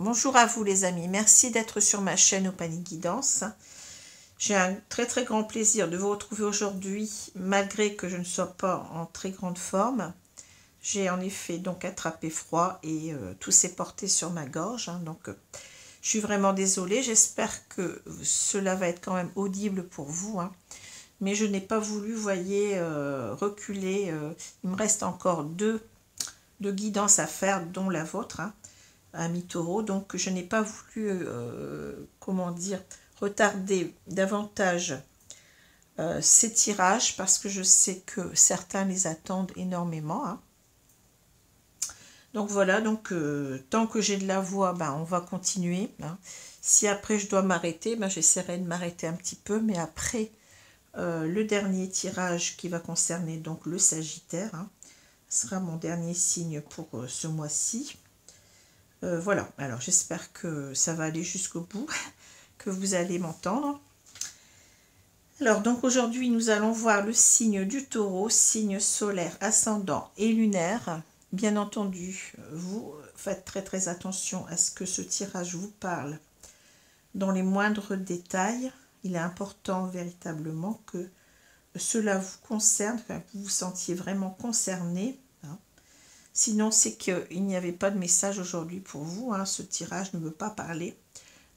bonjour à vous les amis, merci d'être sur ma chaîne Opanie Guidance. J'ai un très très grand plaisir de vous retrouver aujourd'hui, malgré que je ne sois pas en très grande forme. J'ai en effet donc attrapé froid et tout s'est porté sur ma gorge, donc je suis vraiment désolée. J'espère que cela va être quand même audible pour vous, mais je n'ai pas voulu, voyez, reculer. Il me reste encore deux guidances à faire, dont la vôtre, Amis Taureau, donc je n'ai pas voulu, comment dire, retarder davantage ces tirages parce que je sais que certains les attendent énormément. Donc voilà, donc tant que j'ai de la voix, on va continuer. Si après je dois m'arrêter, j'essaierai de m'arrêter un petit peu, mais après le dernier tirage qui va concerner donc le Sagittaire, sera mon dernier signe pour ce mois-ci. Voilà, alors j'espère que ça va aller jusqu'au bout, que vous allez m'entendre. Alors donc aujourd'hui nous allons voir le signe du Taureau, signe solaire, ascendant et lunaire. Bien entendu, vous faites très très attention à ce que ce tirage vous parle dans les moindres détails. Il est important véritablement que cela vous concerne, que vous vous sentiez vraiment concerné. Sinon, c'est qu'il n'y avait pas de message aujourd'hui pour vous. Ce tirage ne veut pas parler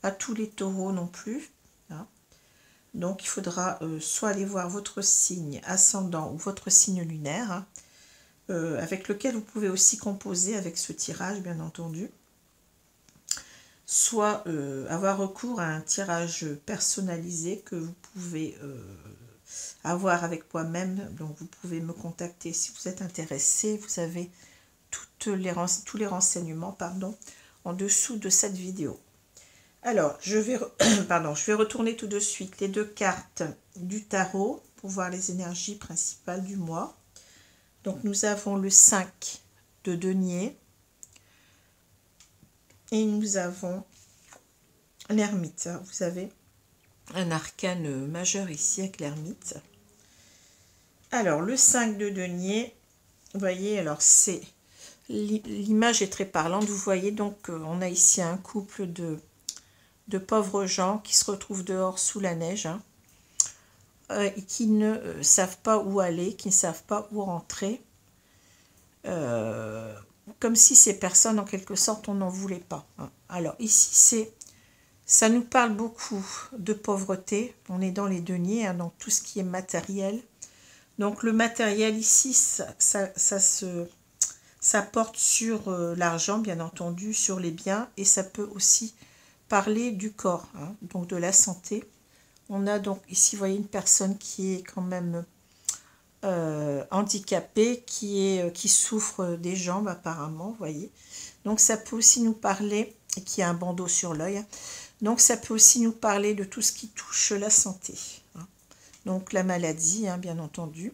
à tous les taureaux non plus. Donc, il faudra soit aller voir votre signe ascendant ou votre signe lunaire, avec lequel vous pouvez aussi composer avec ce tirage, bien entendu. Soit avoir recours à un tirage personnalisé que vous pouvez avoir avec moi-même. Donc, vous pouvez me contacter si vous êtes intéressé. Vous avez tous les renseignements en dessous de cette vidéo. Alors, je vais retourner tout de suite les deux cartes du tarot pour voir les énergies principales du mois. Donc, nous avons le 5 de denier et nous avons l'ermite. Vous avez un arcane majeur ici avec l'ermite. Alors, le 5 de denier, vous voyez, alors c'est... L'image est très parlante, vous voyez, donc on a ici un couple de pauvres gens qui se retrouvent dehors sous la neige et qui ne savent pas où aller, qui ne savent pas où rentrer, comme si ces personnes, en quelque sorte, on n'en voulait pas. Alors ici, ça nous parle beaucoup de pauvreté, on est dans les deniers, donc tout ce qui est matériel. Donc le matériel ici, ça porte sur l'argent, bien entendu, sur les biens, et ça peut aussi parler du corps, donc de la santé. On a donc ici, vous voyez, une personne qui est quand même handicapée, qui souffre des jambes apparemment, vous voyez. Donc ça peut aussi nous parler, et qui a un bandeau sur l'œil, donc ça peut aussi nous parler de tout ce qui touche la santé. Donc la maladie, bien entendu.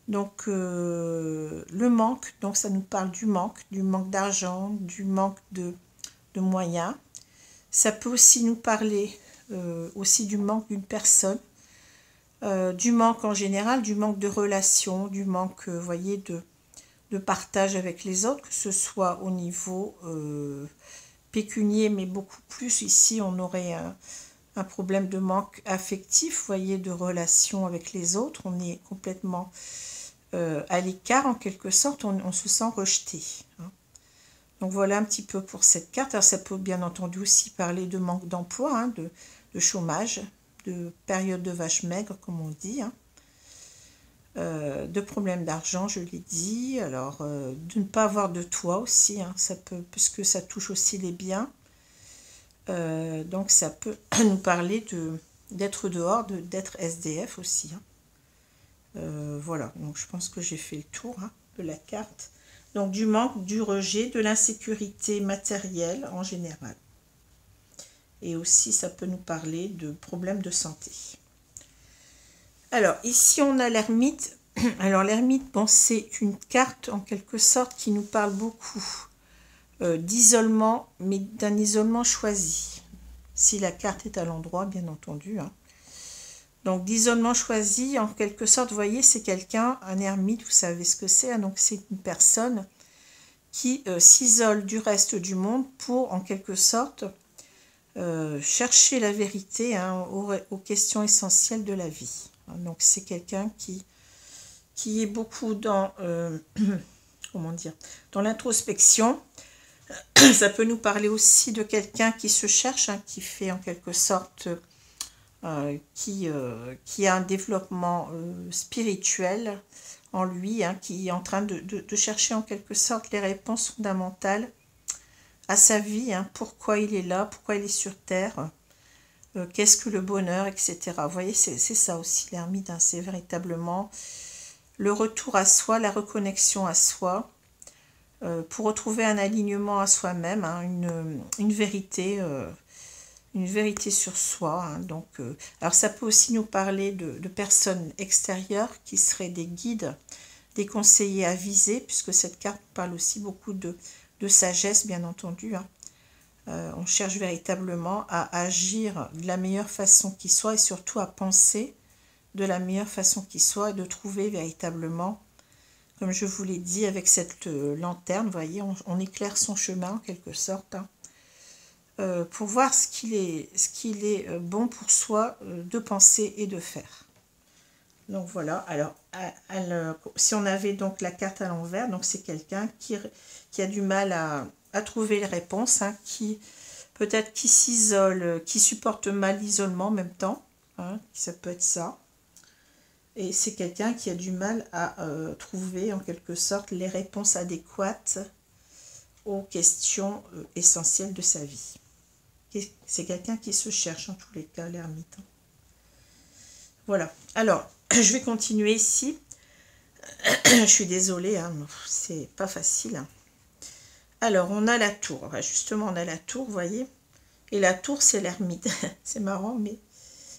Donc le manque, donc ça nous parle du manque d'argent, du manque de moyens. Ça peut aussi nous parler aussi du manque d'une personne, du manque en général, du manque de relations, du manque, voyez, de partage avec les autres, que ce soit au niveau pécunier, mais beaucoup plus ici on aurait un problème de manque affectif, voyez, de relation avec les autres. On est complètement à l'écart en quelque sorte, on se sent rejeté. Donc voilà un petit peu pour cette carte. Alors ça peut bien entendu aussi parler de manque d'emploi, de chômage, de période de vache maigre comme on dit, de problèmes d'argent, je l'ai dit. Alors de ne pas avoir de toit aussi, ça peut, puisque ça touche aussi les biens. Donc ça peut nous parler d'être dehors, d'être SDF aussi. Voilà, donc je pense que j'ai fait le tour de la carte. Donc du manque, du rejet, de l'insécurité matérielle en général. Et aussi ça peut nous parler de problèmes de santé. Alors ici on a l'ermite. Alors l'ermite, bon, c'est une carte en quelque sorte qui nous parle beaucoup d'isolement, mais d'un isolement choisi. Si la carte est à l'endroit, bien entendu. Donc d'isolement choisi, en quelque sorte, vous voyez, c'est quelqu'un, un ermite, vous savez ce que c'est, donc c'est une personne qui s'isole du reste du monde pour, en quelque sorte, chercher la vérité, hein, aux questions essentielles de la vie. Donc c'est quelqu'un qui est beaucoup dans, comment dire, dans l'introspection. Ça peut nous parler aussi de quelqu'un qui se cherche, hein, qui fait en quelque sorte, qui a un développement spirituel en lui, hein, qui est en train de chercher en quelque sorte les réponses fondamentales à sa vie, hein, pourquoi il est là, pourquoi il est sur Terre, qu'est-ce que le bonheur, etc. Vous voyez, c'est ça aussi l'ermite, hein, c'est véritablement le retour à soi, la reconnexion à soi, pour retrouver un alignement à soi-même, hein, une vérité sur soi. Hein, donc, alors ça peut aussi nous parler de personnes extérieures qui seraient des guides, des conseillers avisés, puisque cette carte parle aussi beaucoup de sagesse, bien entendu. Hein. On cherche véritablement à agir de la meilleure façon qui soit et surtout à penser de la meilleure façon qui soit et de trouver véritablement, comme je vous l'ai dit, avec cette lanterne, vous voyez, on éclaire son chemin en quelque sorte, hein, pour voir ce qu'il est bon pour soi de penser et de faire. Donc voilà, alors si on avait donc la carte à l'envers, donc c'est quelqu'un qui a du mal à trouver les réponses, hein, qui peut-être qui s'isole, qui supporte mal l'isolement en même temps, hein, ça peut être ça. Et c'est quelqu'un qui a du mal à trouver en quelque sorte les réponses adéquates aux questions essentielles de sa vie. C'est quelqu'un qui se cherche en tous les cas, l'ermite. Voilà. Alors, je vais continuer ici. Je suis désolée, hein, c'est pas facile. Hein. Alors, on a la tour. Justement, on a la tour, vous voyez. Et la tour, c'est l'ermite. C'est marrant, mais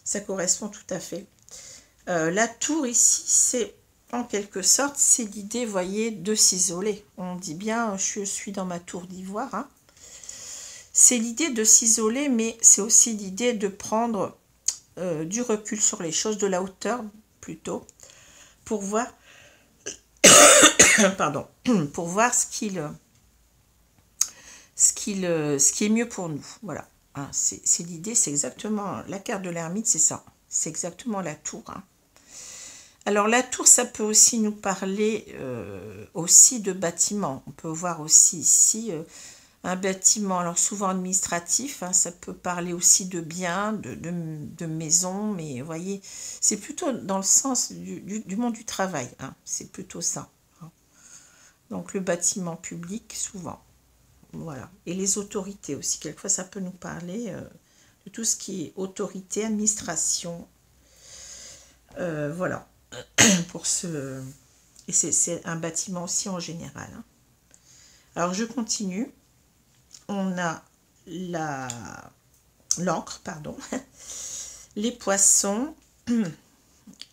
ça correspond tout à fait. La tour ici, c'est en quelque sorte, c'est l'idée, vous voyez, de s'isoler. On dit bien, je suis dans ma tour d'ivoire. Hein. C'est l'idée de s'isoler, mais c'est aussi l'idée de prendre du recul sur les choses, de la hauteur plutôt, pour voir, pardon, pour voir ce qui est mieux pour nous. Voilà, hein, c'est l'idée, c'est exactement la carte de l'ermite, c'est ça, c'est exactement la tour. Hein. Alors la tour, ça peut aussi nous parler aussi de bâtiments. On peut voir aussi ici un bâtiment, alors souvent administratif, hein, ça peut parler aussi de biens, de maisons, mais vous voyez, c'est plutôt dans le sens du monde du travail, hein, c'est plutôt ça. Hein. Donc le bâtiment public, souvent, voilà. Et les autorités aussi, quelquefois ça peut nous parler de tout ce qui est autorité, administration, voilà. Pour ce... Et c'est un bâtiment aussi en général. Hein. Alors je continue. On a l'encre, pardon, les poissons,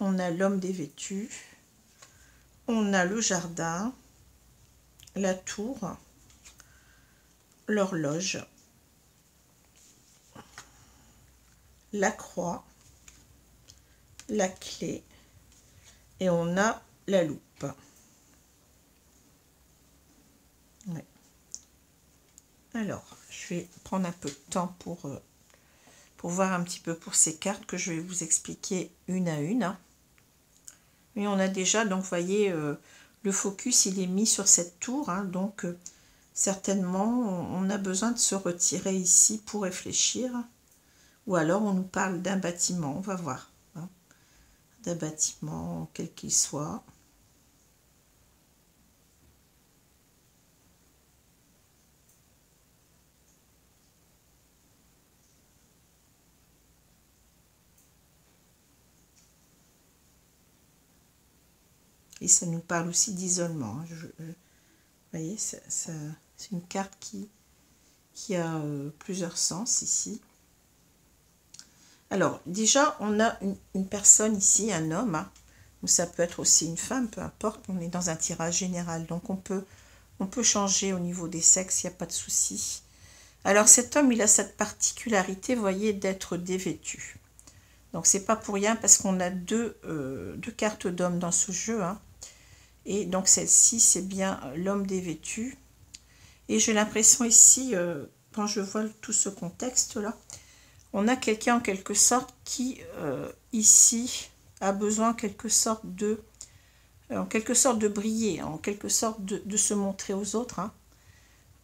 on a l'homme dévêtu, on a le jardin, la tour, l'horloge, la croix, la clé et on a la loupe. Ouais. Alors, je vais prendre un peu de temps pour voir un petit peu pour ces cartes que je vais vous expliquer une à une. Hein. Et on a déjà, donc vous voyez, le focus il est mis sur cette tour, hein, donc certainement on a besoin de se retirer ici pour réfléchir. Ou alors on nous parle d'un bâtiment, on va voir. Hein, d'un bâtiment, quel qu'il soit. Et ça nous parle aussi d'isolement. Hein. Vous voyez, c'est une carte qui a plusieurs sens ici. Alors, déjà, on a une personne ici, un homme, hein, ou ça peut être aussi une femme, peu importe, on est dans un tirage général. Donc, on peut changer au niveau des sexes, il n'y a pas de souci. Alors, cet homme, il a cette particularité, vous voyez, d'être dévêtu. Donc, c'est pas pour rien parce qu'on a deux cartes d'homme dans ce jeu, hein. Et donc celle-ci, c'est bien l'homme dévêtu. Et j'ai l'impression ici, quand je vois tout ce contexte-là, on a quelqu'un en quelque sorte qui, ici, a besoin en quelque sorte de briller, en quelque sorte de se montrer aux autres. Hein.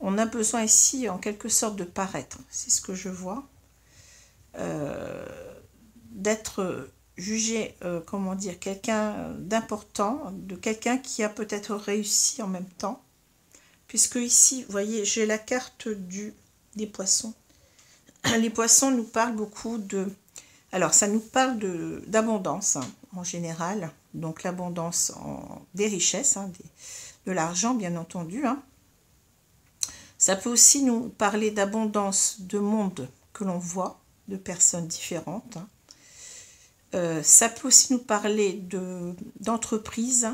On a besoin ici, en quelque sorte, de paraître. C'est ce que je vois. D'être jugé, comment dire, quelqu'un d'important, de quelqu'un qui a peut-être réussi en même temps. Puisque ici, vous voyez, j'ai la carte des poissons. Les poissons nous parlent beaucoup de... Alors, ça nous parle d'abondance, hein, en général. Donc, l'abondance des richesses, hein, de l'argent, bien entendu. Hein. Ça peut aussi nous parler d'abondance de monde que l'on voit, de personnes différentes. Hein. Ça peut aussi nous parler d'entreprise.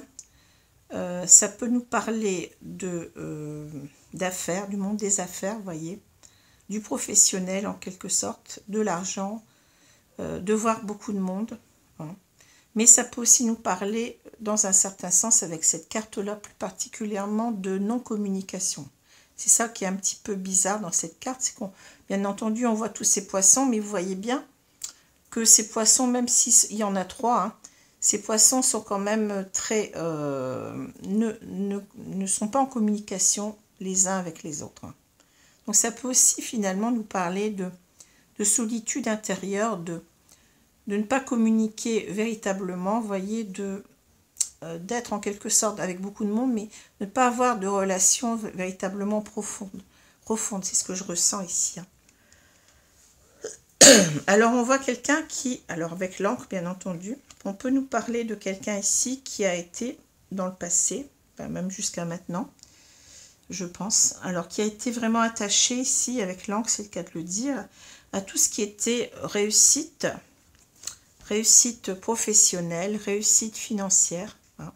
Ça peut nous parler d'affaires, du monde des affaires, vous voyez, du professionnel en quelque sorte, de l'argent, de voir beaucoup de monde. Hein. Mais ça peut aussi nous parler, dans un certain sens, avec cette carte-là, plus particulièrement de non-communication. C'est ça qui est un petit peu bizarre dans cette carte, c'est qu'on, bien entendu, on voit tous ces poissons, mais vous voyez bien que ces poissons, même s'il y en a 3, hein, ces poissons sont quand même très... ne sont pas en communication les uns avec les autres. Hein. Donc ça peut aussi finalement nous parler de solitude intérieure, de ne pas communiquer véritablement, vous voyez, d'être en quelque sorte avec beaucoup de monde, mais ne pas avoir de relation véritablement profonde. C'est ce que je ressens ici. Hein. Alors on voit quelqu'un qui, alors avec l'encre bien entendu, on peut nous parler de quelqu'un ici qui a été dans le passé, même jusqu'à maintenant, je pense, alors qui a été vraiment attaché ici avec l'encre, c'est le cas de le dire, à tout ce qui était réussite professionnelle, réussite financière. Hein.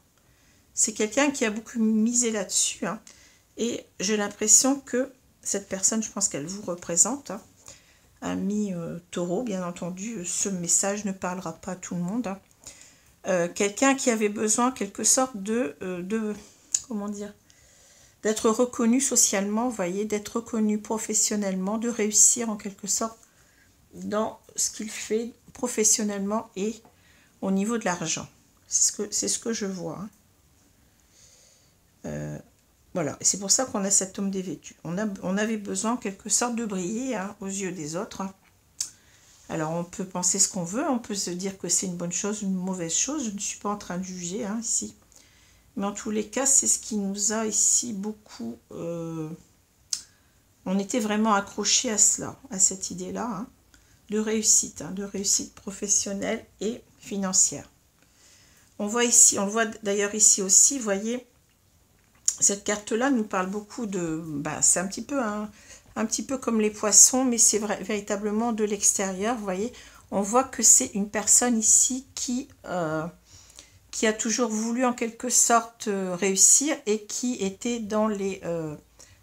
C'est quelqu'un qui a beaucoup misé là-dessus. Hein. Et j'ai l'impression que cette personne, je pense qu'elle vous représente, hein, ami taureau, bien entendu, ce message ne parlera pas à tout le monde. Hein. Quelqu'un qui avait besoin, en quelque sorte, comment dire, d'être reconnu socialement, vous voyez, d'être reconnu professionnellement, de réussir en quelque sorte dans ce qu'il fait professionnellement et au niveau de l'argent. C'est ce que je vois. Hein. Voilà, c'est pour ça qu'on a cet homme dévêtu. On avait besoin en quelque sorte de briller, hein, aux yeux des autres. Hein. Alors on peut penser ce qu'on veut, on peut se dire que c'est une bonne chose, une mauvaise chose. Je ne suis pas en train de juger, hein, ici. Mais en tous les cas, c'est ce qui nous a ici beaucoup... on était vraiment accrochés à cela, à cette idée-là, hein, de réussite professionnelle et financière. On voit ici, on le voit d'ailleurs ici aussi, vous voyez, cette carte-là nous parle beaucoup de... c'est un petit peu comme les poissons, mais c'est véritablement de l'extérieur, vous voyez. On voit que c'est une personne ici qui a toujours voulu en quelque sorte réussir et qui était dans les...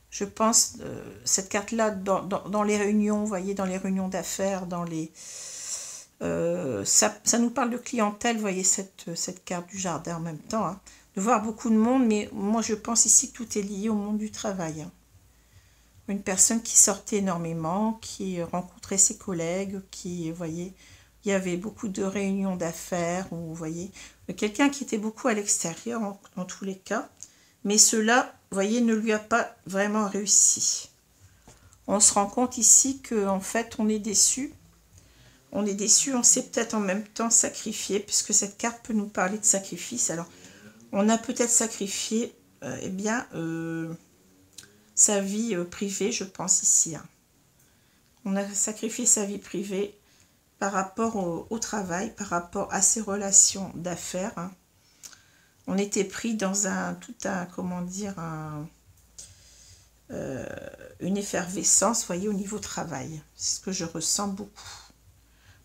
je pense, cette carte-là, dans les réunions, vous voyez, dans les réunions d'affaires, dans les... ça nous parle de clientèle, vous voyez, cette carte du jardin en même temps, hein, de voir beaucoup de monde, mais moi je pense ici que tout est lié au monde du travail. Hein. Une personne qui sortait énormément, qui rencontrait ses collègues, qui, vous voyez, il y avait beaucoup de réunions d'affaires, vous voyez, quelqu'un qui était beaucoup à l'extérieur en tous les cas, mais cela, vous voyez, ne lui a pas vraiment réussi. On se rend compte ici qu'en fait, on est déçu. On est déçu, on s'est peut-être en même temps sacrifié, puisque cette carte peut nous parler de sacrifice. Alors, on a peut-être sacrifié, sa vie privée, je pense ici. Hein. On a sacrifié sa vie privée par rapport au travail, par rapport à ses relations d'affaires. Hein. On était pris dans une effervescence, vous voyez, au niveau travail. C'est ce que je ressens beaucoup.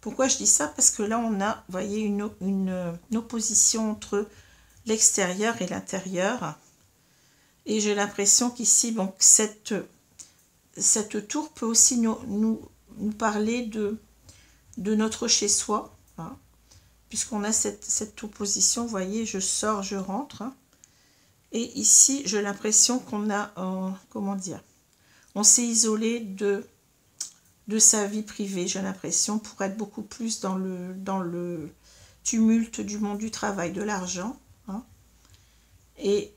Pourquoi je dis ça? Parce que là, on a, vous voyez, une opposition entre l'extérieur et l'intérieur. Et j'ai l'impression qu'ici, bon, cette tour peut aussi nous parler de notre chez-soi. Hein, puisqu'on a cette opposition, vous voyez, je sors, je rentre. Hein, et ici, j'ai l'impression qu'on a, comment dire, on s'est isolé de sa vie privée, j'ai l'impression, pour être beaucoup plus dans le tumulte du monde du travail, de l'argent. Hein. Et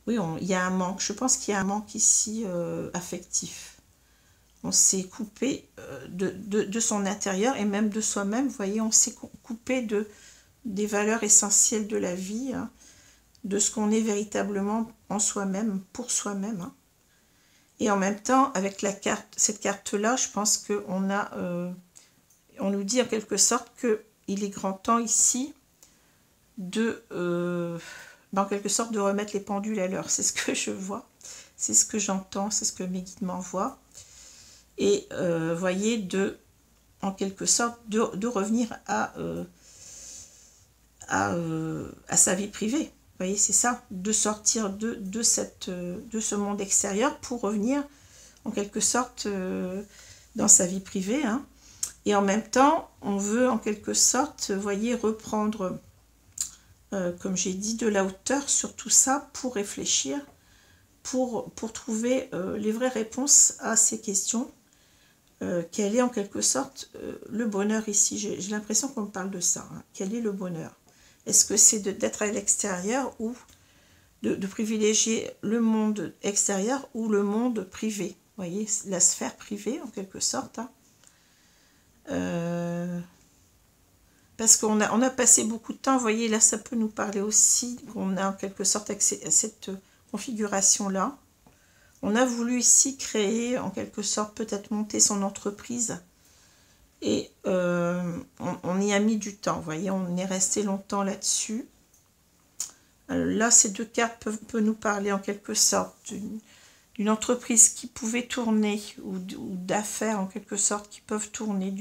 oui, il y a un manque. Je pense qu'il y a un manque ici affectif. On s'est coupé de son intérieur et même de soi-même. Vous voyez, on s'est coupé des valeurs essentielles de la vie, hein, de ce qu'on est véritablement en soi-même, pour soi-même. Hein. Et en même temps, avec cette carte-là, je pense qu'on a, on nous dit en quelque sorte qu'il est grand temps ici en quelque sorte de remettre les pendules à l'heure. C'est ce que je vois, c'est ce que j'entends, c'est ce que mes guides m'envoient. Et voyez, en quelque sorte, de revenir à sa vie privée. Vous voyez, c'est ça, de sortir de ce monde extérieur pour revenir en quelque sorte dans sa vie privée. Hein. Et en même temps, on veut en quelque sorte, voyez, reprendre, comme j'ai dit, de la hauteur sur tout ça pour réfléchir, pour trouver les vraies réponses à ces questions. Quel est en quelque sorte le bonheur ici? J'ai l'impression qu'on me parle de ça. Hein. Quel est le bonheur? Est-ce que c'est d'être à l'extérieur ou de privilégier le monde extérieur ou le monde privé? Vous voyez, la sphère privée en quelque sorte. Hein. Parce qu'on a passé beaucoup de temps, vous voyez, là ça peut nous parler aussi qu'on a en quelque sorte avec cette configuration-là. On a voulu ici créer, en quelque sorte, peut-être monter son entreprise. Et on y a mis du temps, vous voyez, on est resté longtemps là-dessus. Là, ces deux cartes peuvent nous parler en quelque sorte d'une entreprise qui pouvait tourner, ou d'affaires en quelque sorte qui peuvent tourner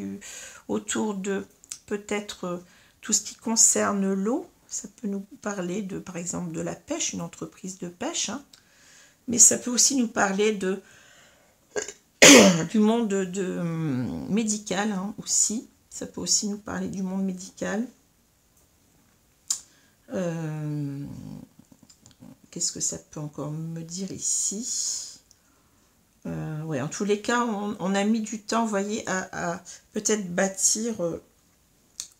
autour de peut-être tout ce qui concerne l'eau. Ça peut nous parler par exemple de la pêche, une entreprise de pêche, hein. Mais ça peut aussi nous parler du monde médical, hein, aussi. Ça peut aussi nous parler du monde médical. Qu'est-ce que ça peut encore me dire ici? Ouais, en tous les cas, on a mis du temps, vous voyez, à peut-être bâtir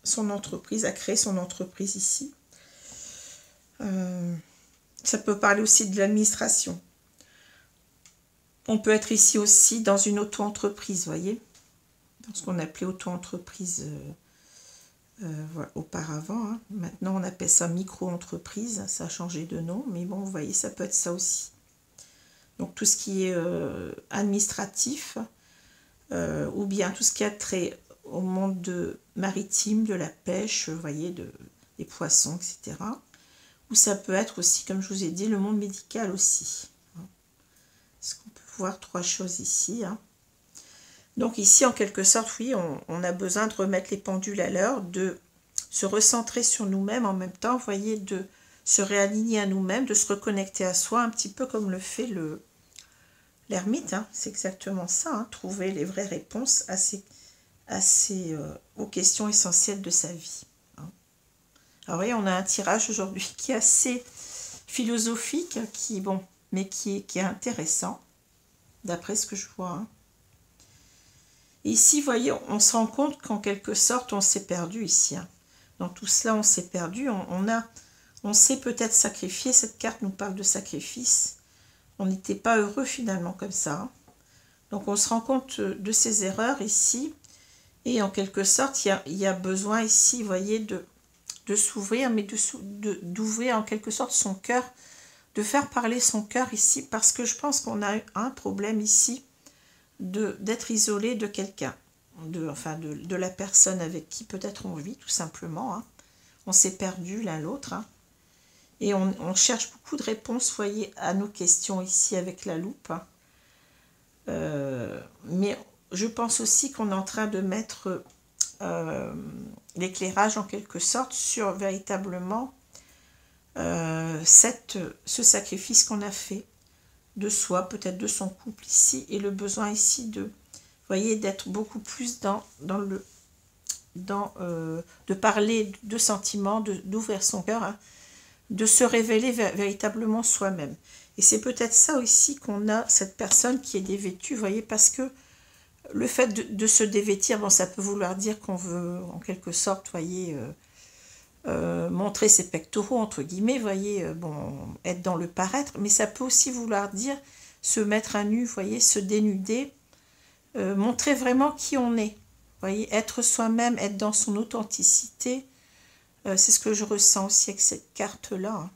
son entreprise, à créer son entreprise ici. Ça peut parler aussi de l'administration. On peut être ici aussi dans une auto-entreprise, vous voyez, dans ce qu'on appelait auto-entreprise voilà, auparavant. Hein. Maintenant, on appelle ça micro-entreprise, ça a changé de nom, mais bon, vous voyez, ça peut être ça aussi. Donc, tout ce qui est administratif, ou bien tout ce qui a trait au monde maritime, de la pêche, vous voyez, des poissons, etc. Ou ça peut être aussi, comme je vous ai dit, le monde médical aussi. Est-ce qu'on peut voir trois choses ici, hein. Donc ici, en quelque sorte, oui, on a besoin de remettre les pendules à l'heure, de se recentrer sur nous-mêmes en même temps, vous voyez, de se réaligner à nous-mêmes, de se reconnecter à soi, un petit peu comme le fait l'ermite, hein. C'est exactement ça, hein, trouver les vraies réponses aux questions essentielles de sa vie. Hein. Alors oui, on a un tirage aujourd'hui qui est assez philosophique, mais qui est intéressant, d'après ce que je vois. Hein. Et ici, vous voyez, on se rend compte qu'en quelque sorte, on s'est perdu ici. Hein. Dans tout cela, on s'est perdu. On s'est peut-être sacrifié. Cette carte nous parle de sacrifice. On n'était pas heureux finalement comme ça. Hein. Donc, on se rend compte de ses erreurs ici. Et en quelque sorte, il y a besoin ici, vous voyez, de s'ouvrir, mais d'ouvrir en quelque sorte son cœur, de faire parler son cœur ici, parce que je pense qu'on a un problème ici d'être isolé de quelqu'un, de la personne avec qui peut-être on vit, tout simplement. Hein. On s'est perdu l'un l'autre. Hein. Et on cherche beaucoup de réponses, voyez, à nos questions ici avec la loupe. Hein. Mais je pense aussi qu'on est en train de mettre l'éclairage en quelque sorte sur véritablement ce sacrifice qu'on a fait de soi, peut-être de son couple ici, et le besoin ici de, voyez, d'être beaucoup plus de parler de sentiments, d'ouvrir son cœur, hein, de se révéler véritablement soi-même. Et c'est peut-être ça aussi qu'on a, cette personne qui est dévêtue, vous voyez, parce que le fait de se dévêtir, bon, ça peut vouloir dire qu'on veut, en quelque sorte, vous voyez, montrer ses pectoraux, entre guillemets, vous voyez, bon, être dans le paraître, mais ça peut aussi vouloir dire se mettre à nu, vous voyez, se dénuder, montrer vraiment qui on est, vous voyez, être soi-même, être dans son authenticité, c'est ce que je ressens aussi avec cette carte-là.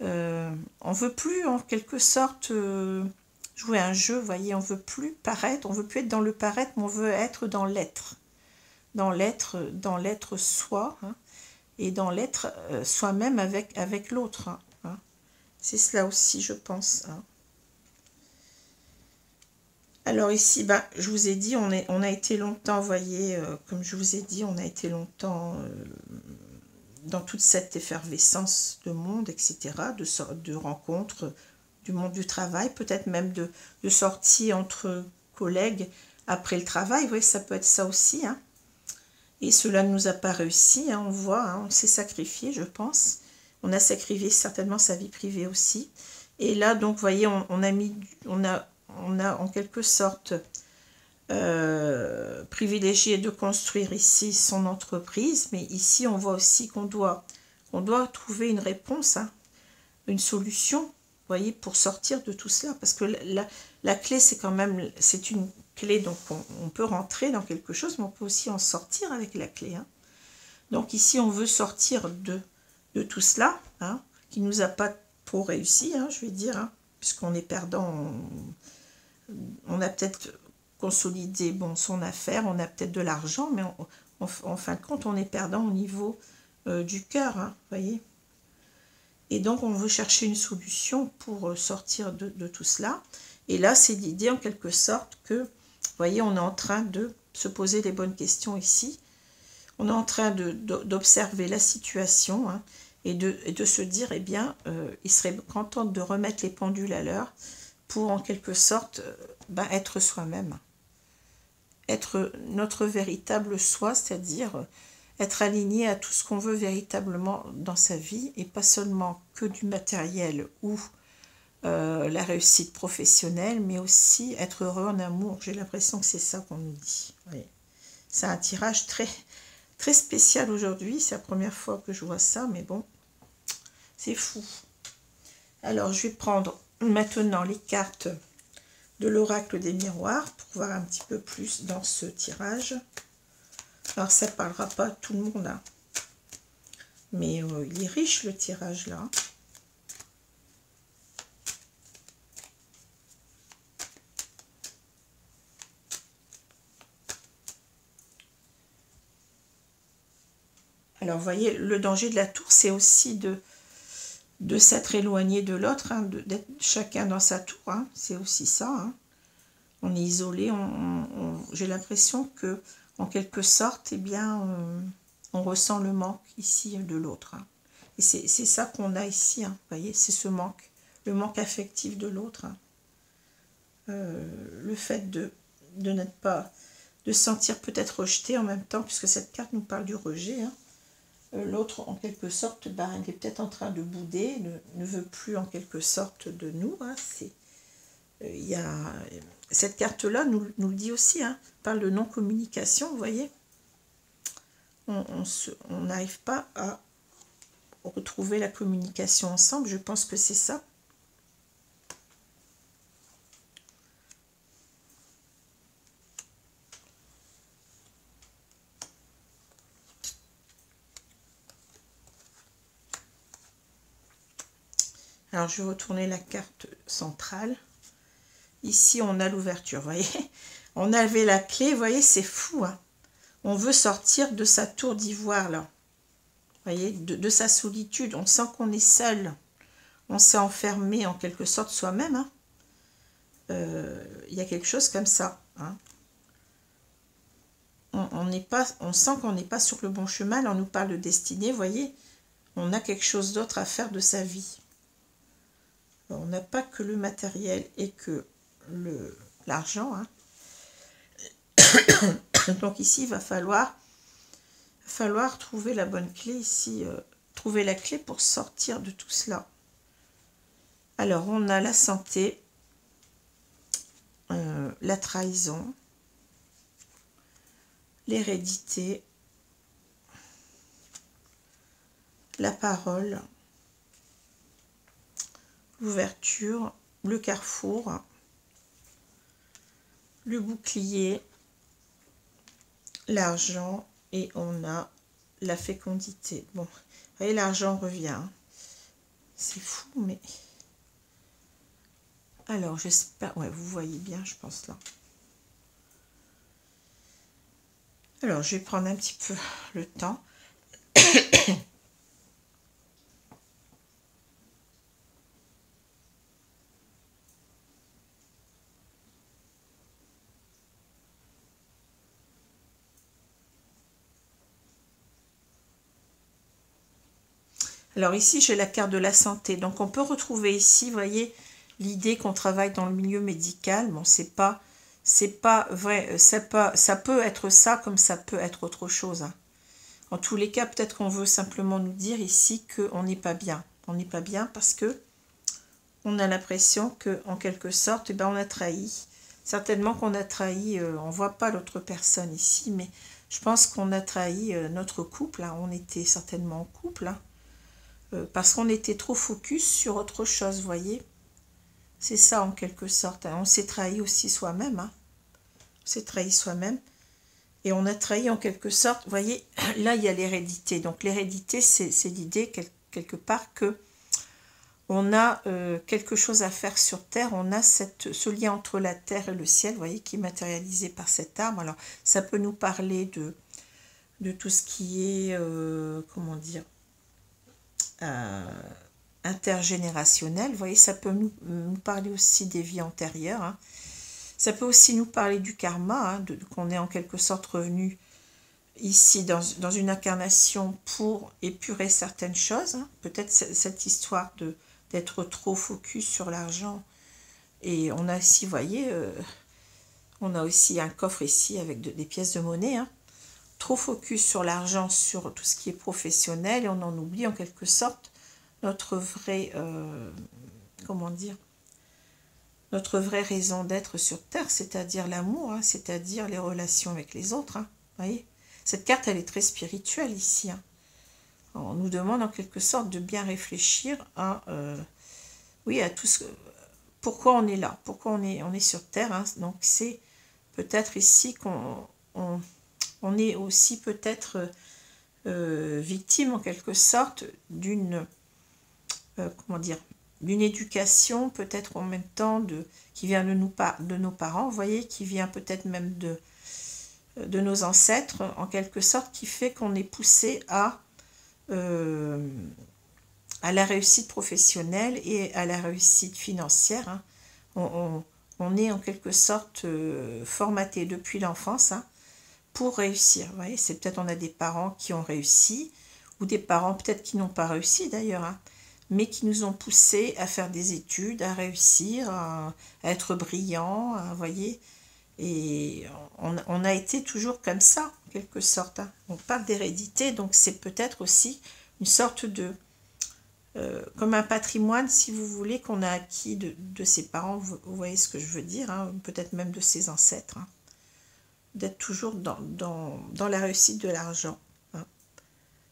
On veut plus, en quelque sorte, jouer un jeu, vous voyez, on veut plus paraître, on veut plus être dans le paraître, mais on veut être dans l'être, dans l'être soi, hein, et dans l'être soi-même avec l'autre. Hein. C'est cela aussi, je pense. Hein. Alors ici, bah, je vous ai dit, on a été longtemps, vous voyez, comme je vous ai dit, on a été longtemps dans toute cette effervescence de monde, etc., de rencontres, du monde du travail, peut-être même de sorties entre collègues après le travail, vous voyez, ça peut être ça aussi. Hein. Et cela ne nous a pas réussi, hein, on voit, hein, on s'est sacrifié, je pense. On a sacrifié certainement sa vie privée aussi. Et là, donc, vous voyez, on a en quelque sorte privilégié de construire ici son entreprise, mais ici, on voit aussi qu'on doit trouver une réponse, hein, une solution, vous voyez, pour sortir de tout cela. Parce que la clé, c'est quand même, c'est une clé, donc on peut rentrer dans quelque chose, mais on peut aussi en sortir avec la clé. Hein. Donc ici, on veut sortir de tout cela, hein, qui ne nous a pas trop réussi, hein, je vais dire, hein, puisqu'on est perdant, on a peut-être consolidé bon, son affaire, on a peut-être de l'argent, mais en fin de compte, on est perdant au niveau du cœur, hein, voyez. Et donc, on veut chercher une solution pour sortir de tout cela. Et là, c'est l'idée, en quelque sorte, que, vous voyez, on est en train de se poser les bonnes questions ici. On est en train d'observer la situation, hein, et de se dire, eh bien, il serait grand temps de remettre les pendules à l'heure pour, en quelque sorte, être soi-même. Être notre véritable soi, c'est-à-dire être aligné à tout ce qu'on veut véritablement dans sa vie, et pas seulement que du matériel ou la réussite professionnelle, mais aussi être heureux en amour. J'ai l'impression que c'est ça qu'on nous dit. Oui. C'est un tirage très, très spécial aujourd'hui. C'est la première fois que je vois ça, mais bon, c'est fou. Alors, je vais prendre maintenant les cartes de l'oracle des miroirs pour voir un petit peu plus dans ce tirage. Alors, ça ne parlera pas à tout le monde, hein. Mais il est riche, le tirage, là. Alors, vous voyez, le danger de la tour, c'est aussi de s'être éloigné de l'autre, hein, d'être chacun dans sa tour, hein, c'est aussi ça. Hein. On est isolé, j'ai l'impression que, en quelque sorte, eh bien, on ressent le manque ici de l'autre. Hein. Et c'est ça qu'on a ici, hein, vous voyez, c'est ce manque, le manque affectif de l'autre. Hein. Le fait de n'être pas, de se sentir peut-être rejeté en même temps, puisque cette carte nous parle du rejet, hein. L'autre, en quelque sorte, il est peut-être en train de bouder, ne veut plus en quelque sorte de nous. Hein. Cette carte-là nous le dit aussi, hein, parle de non-communication, vous voyez. On n'arrive pas à retrouver la communication ensemble, je pense que c'est ça. Alors, je vais retourner la carte centrale. Ici, on a l'ouverture, vous voyez. On avait la clé, vous voyez, c'est fou. Hein. On veut sortir de sa tour d'ivoire, là. Vous voyez, de sa solitude. On sent qu'on est seul. On s'est enfermé, en quelque sorte, soi-même. Hein. Y a quelque chose comme ça. Hein. On sent qu'on n'est pas sur le bon chemin. Là, on nous parle de destinée, vous voyez. On a quelque chose d'autre à faire de sa vie. On n'a pas que le matériel et que l'argent. Hein. Donc ici, il va falloir trouver la bonne clé ici, trouver la clé pour sortir de tout cela. Alors, on a la santé, la trahison, l'hérédité, la parole, l'ouverture, le carrefour, le bouclier, l'argent et on a la fécondité. Bon, vous voyez, l'argent revient. Hein. C'est fou, mais... Alors, j'espère... Ouais, vous voyez bien, je pense, là. Alors, je vais prendre un petit peu le temps. Alors ici, j'ai la carte de la santé. Donc, on peut retrouver ici, vous voyez, l'idée qu'on travaille dans le milieu médical. Bon, c'est pas vrai. Ça peut être ça comme ça peut être autre chose. Hein. En tous les cas, peut-être qu'on veut simplement nous dire ici qu'on n'est pas bien. On n'est pas bien parce que on a l'impression que, en quelque sorte, eh ben, on a trahi. Certainement qu'on a trahi, on ne voit pas l'autre personne ici, mais je pense qu'on a trahi notre couple. Hein. On était certainement en couple. Hein. Parce qu'on était trop focus sur autre chose, vous voyez. C'est ça en quelque sorte. Hein. On s'est trahi aussi soi-même. Hein. On s'est trahi soi-même. Et on a trahi en quelque sorte, vous voyez, là il y a l'hérédité. Donc l'hérédité, c'est l'idée quelque part que on a quelque chose à faire sur Terre. On a ce lien entre la Terre et le ciel, vous voyez, qui est matérialisé par cet arbre. Alors ça peut nous parler de tout ce qui est, comment dire, intergénérationnel, vous voyez, ça peut nous parler aussi des vies antérieures, hein. Ça peut aussi nous parler du karma, hein, qu'on est en quelque sorte revenu ici dans une incarnation pour épurer certaines choses, hein. Peut-être cette histoire d'être trop focus sur l'argent, et on a aussi, vous voyez, on a aussi un coffre ici avec des pièces de monnaie, hein. Trop focus sur l'argent, sur tout ce qui est professionnel, et on en oublie en quelque sorte notre vraie, comment dire, notre vraie raison d'être sur Terre, c'est-à-dire l'amour, hein, c'est-à-dire les relations avec les autres. Hein, voyez, cette carte, elle est très spirituelle ici. Hein. On nous demande en quelque sorte de bien réfléchir à, oui, à tout ce pourquoi on est là, pourquoi on est sur Terre. Hein. Donc c'est peut-être ici qu'on on est aussi peut-être victime en quelque sorte d'une comment dire, d'une éducation peut-être en même temps qui vient de nos parents, vous voyez, qui vient peut-être même de nos ancêtres en quelque sorte, qui fait qu'on est poussé à la réussite professionnelle et à la réussite financière. Hein. On est en quelque sorte formaté depuis l'enfance, hein, pour réussir. Vous voyez, c'est peut-être on a des parents qui ont réussi ou des parents peut-être qui n'ont pas réussi d'ailleurs, hein, mais qui nous ont poussés à faire des études, à réussir, à être brillants, vous voyez. Et on a été toujours comme ça, en quelque sorte. Hein. On parle d'hérédité, donc c'est peut-être aussi une sorte de... comme un patrimoine, si vous voulez, qu'on a acquis de ses parents, vous voyez ce que je veux dire, hein, peut-être même de ses ancêtres. Hein. D'être toujours dans la réussite de l'argent. Hein.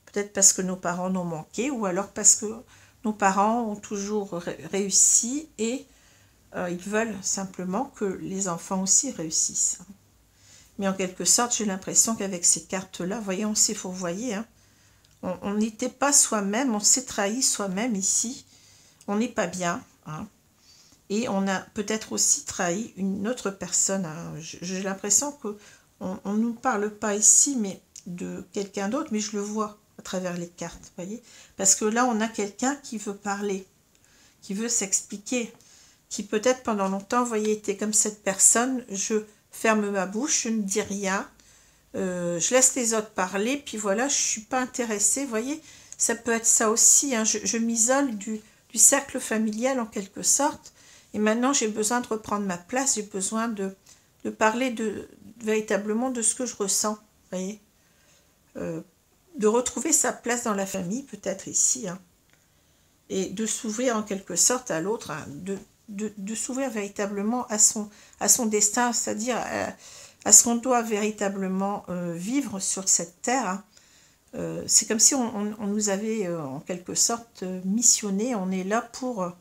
Peut-être parce que nos parents n'ont manqué, ou alors parce que nos parents ont toujours réussi et ils veulent simplement que les enfants aussi réussissent. Mais en quelque sorte, j'ai l'impression qu'avec ces cartes-là, voyez, on s'est fourvoyé. Hein. On n'était pas soi-même, on s'est trahi soi-même ici. On n'est pas bien. Hein. Et on a peut-être aussi trahi une autre personne. Hein. J'ai l'impression qu'on ne nous parle pas ici, mais de quelqu'un d'autre, mais je le vois à travers les cartes, voyez. Parce que là, on a quelqu'un qui veut parler, qui veut s'expliquer, qui peut-être pendant longtemps, vous voyez, était comme cette personne, je ferme ma bouche, je ne dis rien, je laisse les autres parler, puis voilà, je ne suis pas intéressée, vous voyez. Ça peut être ça aussi, hein. Je m'isole du cercle familial en quelque sorte, et maintenant j'ai besoin de reprendre ma place, j'ai besoin de parler véritablement de ce que je ressens, vous voyez. de retrouver sa place dans la famille, peut-être ici, hein, et de s'ouvrir en quelque sorte à l'autre, hein, de s'ouvrir véritablement à son destin, c'est-à-dire à ce qu'on doit véritablement vivre sur cette terre, hein. C'est comme si on nous avait en quelque sorte missionné. On est là pour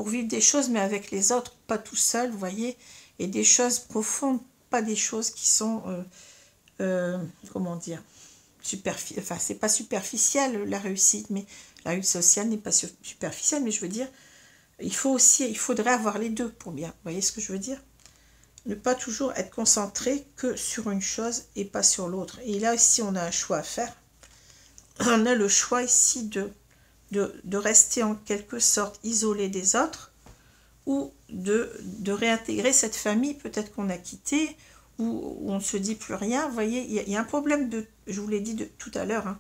vivre des choses, mais avec les autres, pas tout seul, vous voyez, et des choses profondes, pas des choses qui sont, comment dire, enfin, c'est pas superficiel la réussite, mais la réussite sociale n'est pas superficielle, mais je veux dire, il faudrait avoir les deux pour bien, vous voyez ce que je veux dire? Ne pas toujours être concentré que sur une chose et pas sur l'autre. Et là, ici, on a un choix à faire. On a le choix ici de rester en quelque sorte isolé des autres ou de réintégrer cette famille peut-être qu'on a quittée ou on ne se dit plus rien. Vous voyez, il y a un problème je vous l'ai dit tout à l'heure, hein,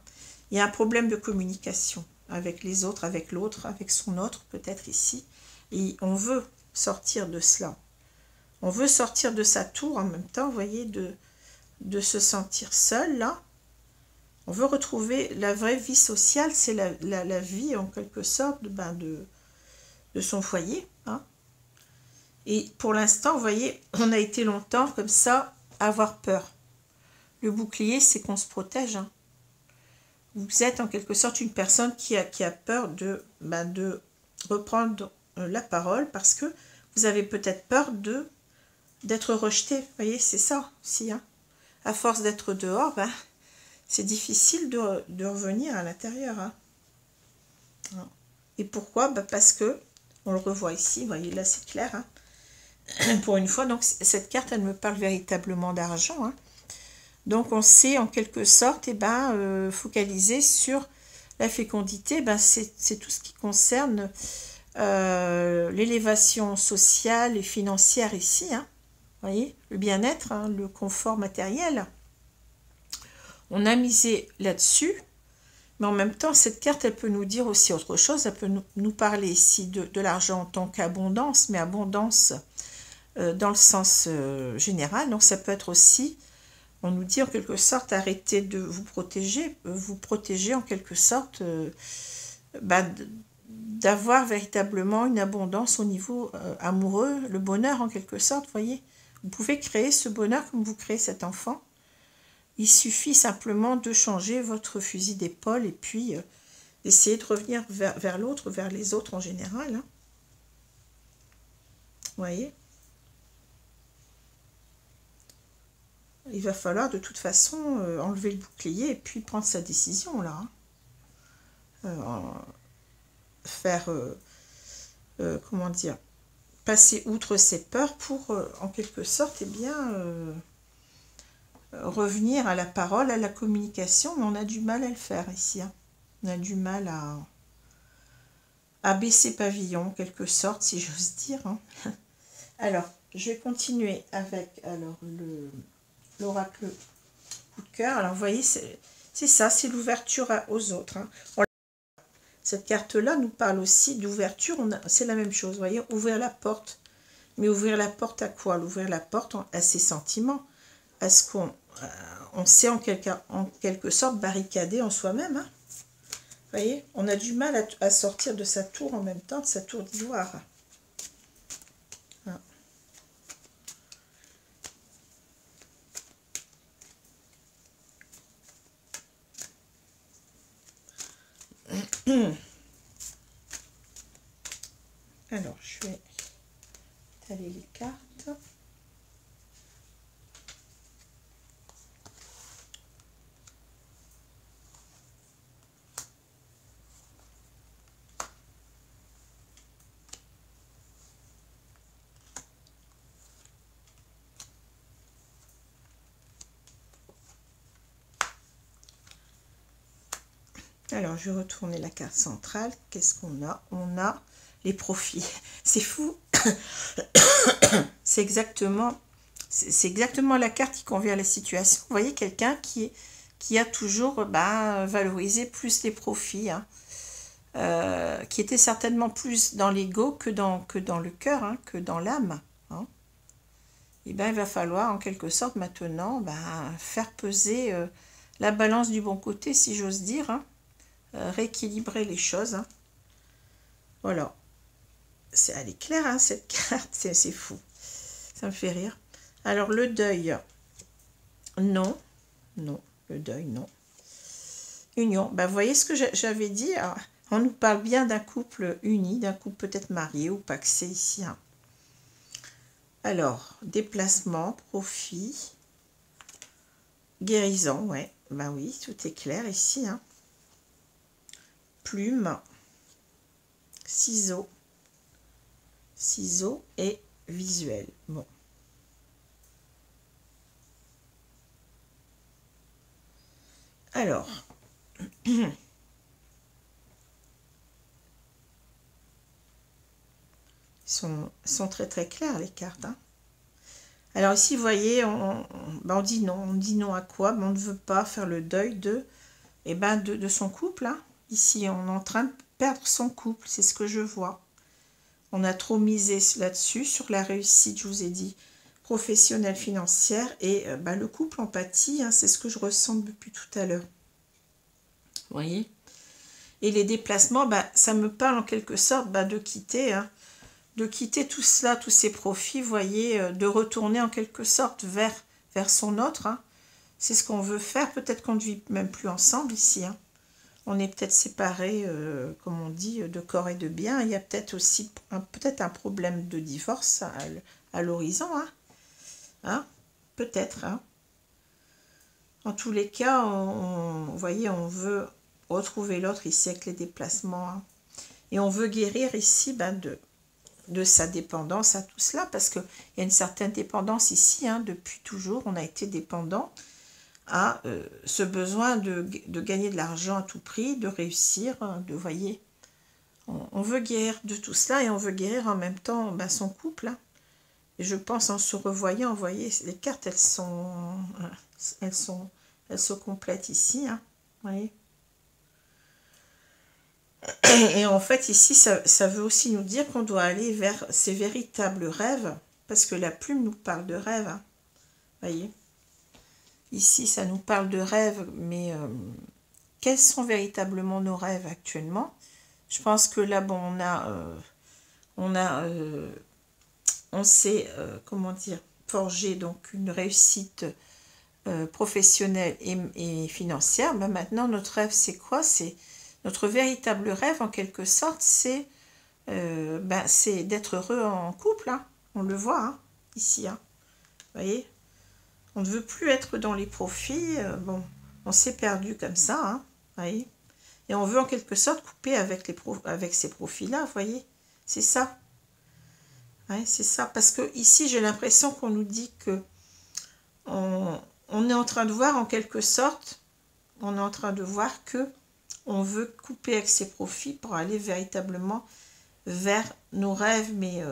il y a un problème de communication avec les autres, avec l'autre, avec son autre peut-être ici. Et on veut sortir de cela. On veut sortir de sa tour en même temps, vous voyez, de se sentir seul là. On veut retrouver la vraie vie sociale, c'est la vie en quelque sorte de son foyer, hein. Et pour l'instant, vous voyez, on a été longtemps comme ça à avoir peur. Le bouclier, c'est qu'on se protège, hein. Vous êtes en quelque sorte une personne qui a peur de reprendre la parole parce que vous avez peut-être peur d'être rejeté. Vous voyez, c'est ça aussi, hein. À force d'être dehors, c'est difficile de revenir à l'intérieur, hein. Et pourquoi? Parce que, on le revoit ici, vous voyez, là c'est clair, hein. Pour une fois, donc cette carte, elle me parle véritablement d'argent, hein. Donc on sait en quelque sorte, focaliser sur la fécondité, c'est tout ce qui concerne l'élévation sociale et financière ici, hein. Vous voyez, le bien-être, hein, le confort matériel. On a misé là-dessus, mais en même temps, cette carte, elle peut nous dire aussi autre chose. Elle peut nous parler ici de l'argent en tant qu'abondance, mais abondance dans le sens général. Donc, ça peut être aussi, on nous dit en quelque sorte, arrêtez de vous protéger en quelque sorte, d'avoir véritablement une abondance au niveau amoureux, le bonheur en quelque sorte, vous voyez. Vous pouvez créer ce bonheur comme vous créez cet enfant. Il suffit simplement de changer votre fusil d'épaule et puis d'essayer de revenir vers l'autre, vers les autres en général, hein. Vous voyez? Il va falloir de toute façon enlever le bouclier et puis prendre sa décision là, hein. Faire, comment dire, passer outre ses peurs pour en quelque sorte, revenir à la parole, à la communication, mais on a du mal à le faire ici, hein. On a du mal à baisser pavillon, en quelque sorte, si j'ose dire, hein. Alors, je vais continuer avec l'oracle coup de cœur. Alors, vous voyez, c'est ça, c'est l'ouverture aux autres, hein. Cette carte-là nous parle aussi d'ouverture, c'est la même chose, vous voyez, ouvrir la porte. Mais ouvrir la porte à quoi? Ouvrir la porte à ses sentiments, à ce qu'on s'est en quelque sorte barricadé en soi-même, hein. Vous voyez, on a du mal à sortir de sa tour en même temps, de sa tour d'ivoire. Alors, je vais étaler les cartes. Alors, je vais retourner la carte centrale. Qu'est-ce qu'on a? On a les profits. C'est fou. C'est exactement la carte qui convient à la situation. Vous voyez, quelqu'un qui a toujours valorisé plus les profits, hein, qui était certainement plus dans l'ego que dans le cœur, hein, que dans l'âme, hein. Et il va falloir en quelque sorte maintenant faire peser la balance du bon côté, si j'ose dire, hein. Rééquilibrer les choses, hein. Voilà. Elle est claire, hein, cette carte, c'est fou. Ça me fait rire. Alors, le deuil, non. Non, le deuil, non. Union, ben, vous voyez ce que j'avais dit, hein. On nous parle bien d'un couple uni, d'un couple peut-être marié ou pacsé ici, hein. Alors, déplacement, profit, guérison, ouais, ben oui, tout est clair ici, hein. Plume, ciseaux et visuel. Bon. Alors, ils sont très très clairs les cartes, hein. Alors ici, vous voyez, on dit non. On dit non à quoi? On ne veut pas faire le deuil de son couple, hein. Ici, on est en train de perdre son couple, c'est ce que je vois. On a trop misé là-dessus, sur la réussite, je vous ai dit, professionnelle, financière, et le couple en pâtit, hein, c'est ce que je ressens depuis tout à l'heure. Vous voyez? Et les déplacements, ça me parle en quelque sorte de quitter, hein, de quitter tout cela, tous ces profits, vous voyez, de retourner en quelque sorte vers son autre, hein. C'est ce qu'on veut faire, peut-être qu'on ne vit même plus ensemble ici, hein. On est peut-être séparés, comme on dit, de corps et de biens. Il y a peut-être aussi un problème de divorce à l'horizon, hein. Hein? Peut-être, hein. En tous les cas, vous voyez, on veut retrouver l'autre ici avec les déplacements, hein. Et on veut guérir ici de sa dépendance à tout cela, parce qu'il y a une certaine dépendance ici, hein, depuis toujours, on a été dépendant à ce besoin de gagner de l'argent à tout prix, de réussir, hein, vous voyez, on veut guérir de tout cela, et on veut guérir en même temps son couple, hein. Et je pense en se revoyant, vous voyez, les cartes, elles se complètent ici, hein, vous voyez. Et en fait, ici, ça veut aussi nous dire qu'on doit aller vers ces véritables rêves, parce que la plume nous parle de rêves, hein, voyez. Ici, ça nous parle de rêves, mais quels sont véritablement nos rêves actuellement? Je pense que là, bon, on s'est, comment dire, forgé donc une réussite professionnelle et financière. Maintenant, notre rêve, c'est quoi? C'est notre véritable rêve, en quelque sorte, c'est d'être heureux en couple, hein. On le voit, hein, ici, hein. Vous voyez? On ne veut plus être dans les profits. Bon, on s'est perdu comme ça, hein, vous voyez. Et on veut en quelque sorte couper avec ces profits-là, vous voyez. C'est ça. Ouais, c'est ça. Parce que ici, j'ai l'impression qu'on nous dit que on est en train de voir en quelque sorte, on est en train de voir que on veut couper avec ses profits pour aller véritablement vers nos rêves, mais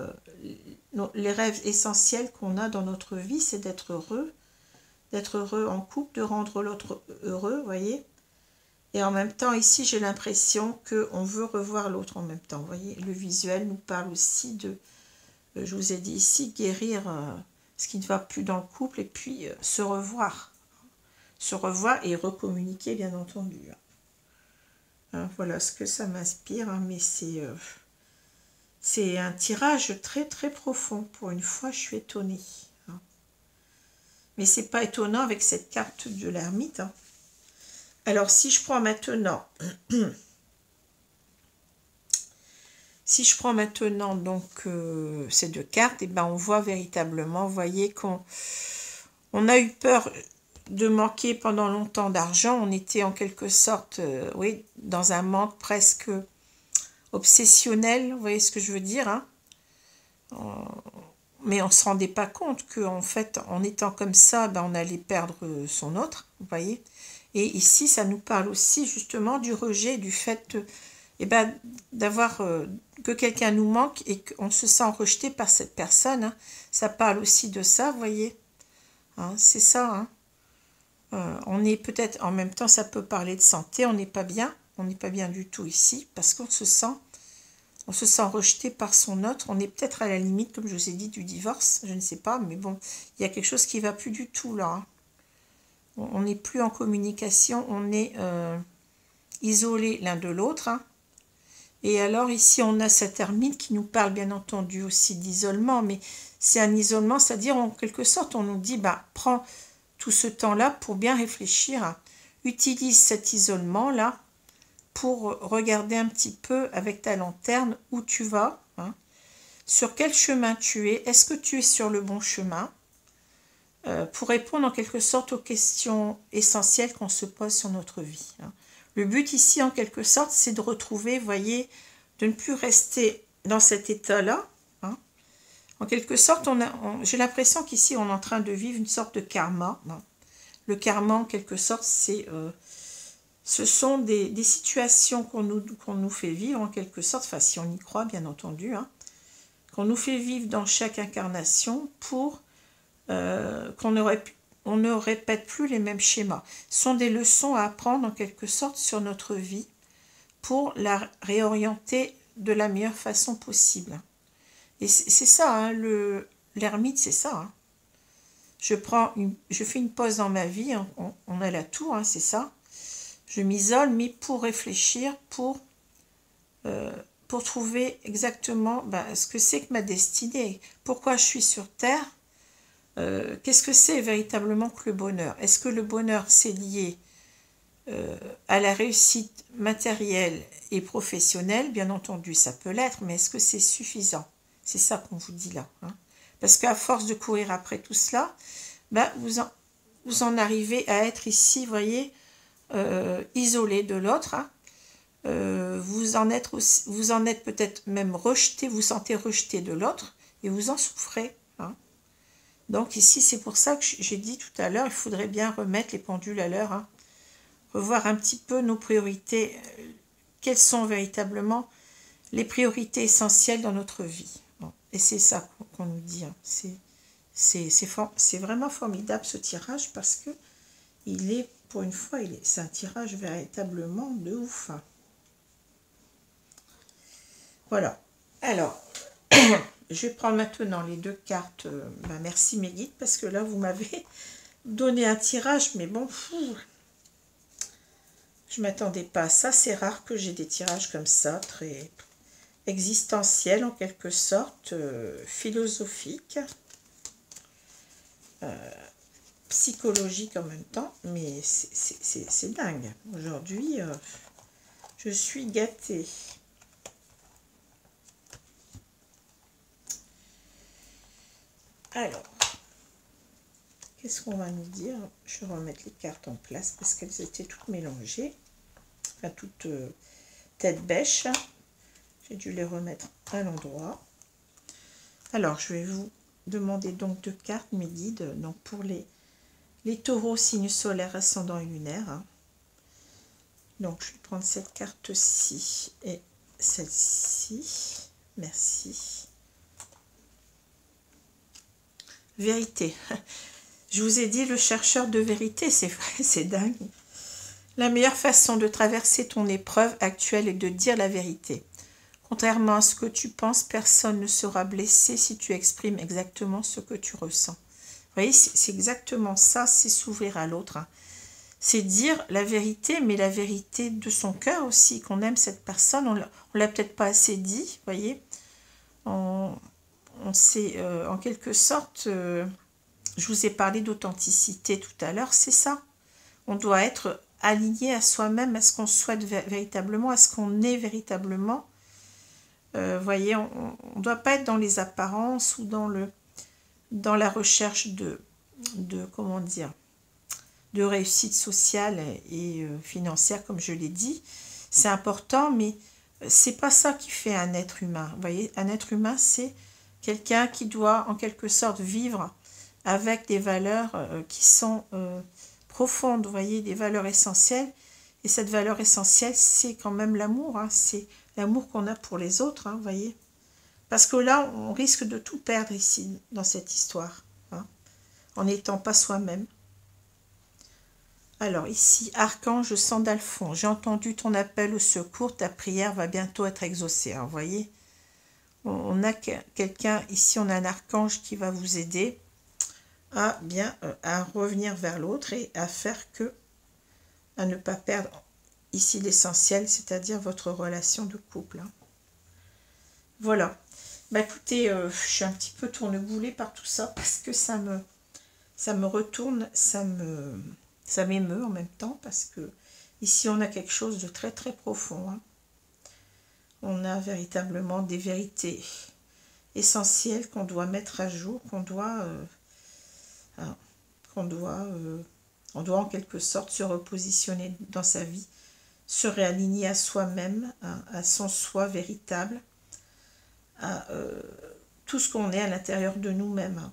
les rêves essentiels qu'on a dans notre vie, c'est d'être heureux en couple, de rendre l'autre heureux, vous voyez. Et en même temps, ici, j'ai l'impression qu'on veut revoir l'autre en même temps, vous voyez. Le visuel nous parle aussi de, je vous ai dit ici, guérir ce qui ne va plus dans le couple, et puis se revoir et recommuniquer, bien entendu. Hein, voilà ce que ça m'inspire, hein, mais c'est un tirage très très profond. Pour une fois, je suis étonnée. Hein. Mais c'est pas étonnant avec cette carte de l'ermite. Hein. Alors, si je prends maintenant... si je prends maintenant donc ces deux cartes, et on voit véritablement, vous voyez qu'on a eu peur de manquer pendant longtemps d'argent. On était en quelque sorte, oui, dans un manque presque obsessionnel, vous voyez ce que je veux dire, hein. Mais on ne se rendait pas compte qu'en fait, en étant comme ça, on allait perdre son autre, vous voyez. Et ici, ça nous parle aussi justement du rejet, du fait d'avoir que quelqu'un nous manque et qu'on se sent rejeté par cette personne, hein. Ça parle aussi de ça, vous voyez. Hein, c'est ça, hein. On est peut-être, en même temps, ça peut parler de santé, on n'est pas bien du tout ici, parce qu'on se sent rejeté par son autre, on est peut-être à la limite, comme je vous ai dit, du divorce, je ne sais pas, mais bon, il y a quelque chose qui ne va plus du tout là, hein. on n'est plus en communication, on est isolés l'un de l'autre. Hein. Et alors ici, on a cette ermite qui nous parle bien entendu aussi d'isolement, mais c'est un isolement, c'est-à-dire en quelque sorte, on nous dit, bah, prends tout ce temps-là pour bien réfléchir, utilise cet isolement-là pour regarder un petit peu avec ta lanterne où tu vas, hein, sur quel chemin tu es, est-ce que tu es sur le bon chemin, pour répondre en quelque sorte aux questions essentielles qu'on se pose sur notre vie. Hein. Le but ici, en quelque sorte, c'est de retrouver, voyez, de ne plus rester dans cet état-là. Hein. En quelque sorte, j'ai l'impression qu'ici, on est en train de vivre une sorte de karma. Hein. Le karma, en quelque sorte, ce sont des situations qu'on nous fait vivre, en quelque sorte, enfin, si on y croit, bien entendu, hein, qu'on nous fait vivre dans chaque incarnation pour qu'on ne répète plus les mêmes schémas. Ce sont des leçons à apprendre en quelque sorte sur notre vie pour la réorienter de la meilleure façon possible. Et c'est ça, hein, l'ermite, c'est ça. Hein. Je fais une pause dans ma vie, hein, on a la tour, hein, c'est ça. Je m'isole, mais pour réfléchir, pour trouver exactement ce que c'est que ma destinée, pourquoi je suis sur Terre. Qu'est-ce que c'est véritablement que le bonheur? Est-ce que le bonheur c'est lié à la réussite matérielle et professionnelle? Bien entendu, ça peut l'être, mais est-ce que c'est suffisant? C'est ça qu'on vous dit là. Hein. Parce qu'à force de courir après tout cela, vous en arrivez à être ici, vous voyez, isolé de l'autre. Hein. Vous en êtes peut-être même rejeté, vous sentez rejeté de l'autre et vous en souffrez. Hein. Donc ici, c'est pour ça que j'ai dit tout à l'heure, il faudrait bien remettre les pendules à l'heure, hein. Revoir un petit peu nos priorités, quelles sont véritablement les priorités essentielles dans notre vie. Bon. Et c'est ça qu'on nous dit. Hein. C'est vraiment formidable ce tirage parce que pour une fois, c'est un tirage véritablement de ouf. Hein. Voilà. Alors, je vais prendre maintenant les deux cartes. Merci mes guides, parce que là, vous m'avez donné un tirage, mais bon, je ne m'attendais pas à ça. C'est rare que j'ai des tirages comme ça, très existentiels en quelque sorte, philosophiques, psychologiques en même temps, mais c'est dingue. Aujourd'hui, je suis gâtée. Alors, qu'est-ce qu'on va nous dire? Je vais remettre les cartes en place parce qu'elles étaient toutes mélangées, enfin toutes tête bêche. J'ai dû les remettre à l'endroit. Alors, je vais vous demander donc deux cartes, mes guides, donc pour les taureaux, signe solaire, ascendant et lunaire. Hein. Donc, je vais prendre cette carte-ci et celle-ci. Merci. Vérité. Je vous ai dit le chercheur de vérité, c'est vrai, c'est dingue. La meilleure façon de traverser ton épreuve actuelle est de dire la vérité. Contrairement à ce que tu penses, personne ne sera blessé si tu exprimes exactement ce que tu ressens. Vous voyez, c'est exactement ça, c'est s'ouvrir à l'autre. Hein. C'est dire la vérité, mais la vérité de son cœur aussi, qu'on aime cette personne. On ne l'a peut-être pas assez dit, vous voyez. On sait, en quelque sorte, je vous ai parlé d'authenticité tout à l'heure, c'est ça. On doit être aligné à soi-même, à ce qu'on souhaite véritablement, à ce qu'on est véritablement. Voyez, on ne doit pas être dans les apparences ou dans la recherche de comment dire, de réussite sociale et financière, comme je l'ai dit. C'est important, mais c'est pas ça qui fait un être humain. Vous voyez, un être humain, c'est quelqu'un qui doit en quelque sorte vivre avec des valeurs qui sont profondes, vous voyez, des valeurs essentielles. Et cette valeur essentielle, c'est quand même l'amour. Hein, c'est l'amour qu'on a pour les autres, hein, vous voyez. Parce que là, on risque de tout perdre ici, dans cette histoire, hein, en n'étant pas soi-même. Alors ici, Archange Sandalphon, j'ai entendu ton appel au secours, ta prière va bientôt être exaucée, hein, vous voyez. On a quelqu'un, ici on a un archange qui va vous aider à bien à revenir vers l'autre et à faire que, à ne pas perdre ici l'essentiel, c'est-à-dire votre relation de couple. Hein. Voilà. Bah écoutez, je suis un petit peu tourneboulée par tout ça parce que ça me retourne, ça m'émeut en même temps parce que ici on a quelque chose de très très profond. Hein. On a véritablement des vérités essentielles qu'on doit mettre à jour, hein, on doit en quelque sorte se repositionner dans sa vie, se réaligner à soi-même, à son soi véritable, à tout ce qu'on est à l'intérieur de nous-mêmes.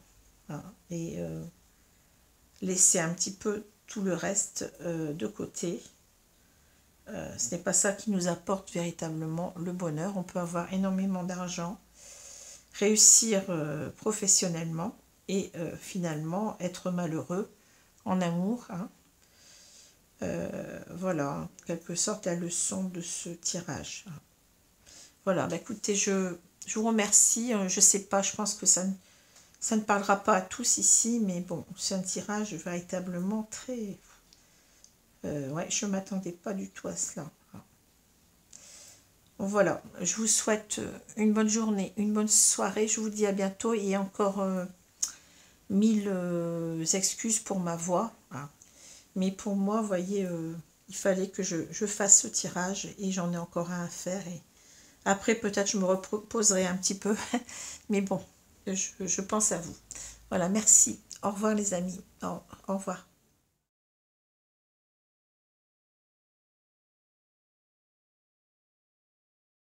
Hein, et laisser un petit peu tout le reste de côté. Ce n'est pas ça qui nous apporte véritablement le bonheur. On peut avoir énormément d'argent, réussir professionnellement et finalement être malheureux en amour. Hein. Voilà, en quelque sorte, la leçon de ce tirage. Voilà, bah écoutez, je vous remercie. Je ne sais pas, je pense que ça ne parlera pas à tous ici, mais bon, c'est un tirage véritablement très... ouais, je ne m'attendais pas du tout à cela. Bon, voilà, je vous souhaite une bonne journée, une bonne soirée. Je vous dis à bientôt et encore 1000 excuses pour ma voix. Hein. Mais pour moi, vous voyez, il fallait que je fasse ce tirage et j'en ai encore un à faire. Et après, peut-être je me reposerai un petit peu. Mais bon, je pense à vous. Voilà, merci. Au revoir les amis. Au revoir.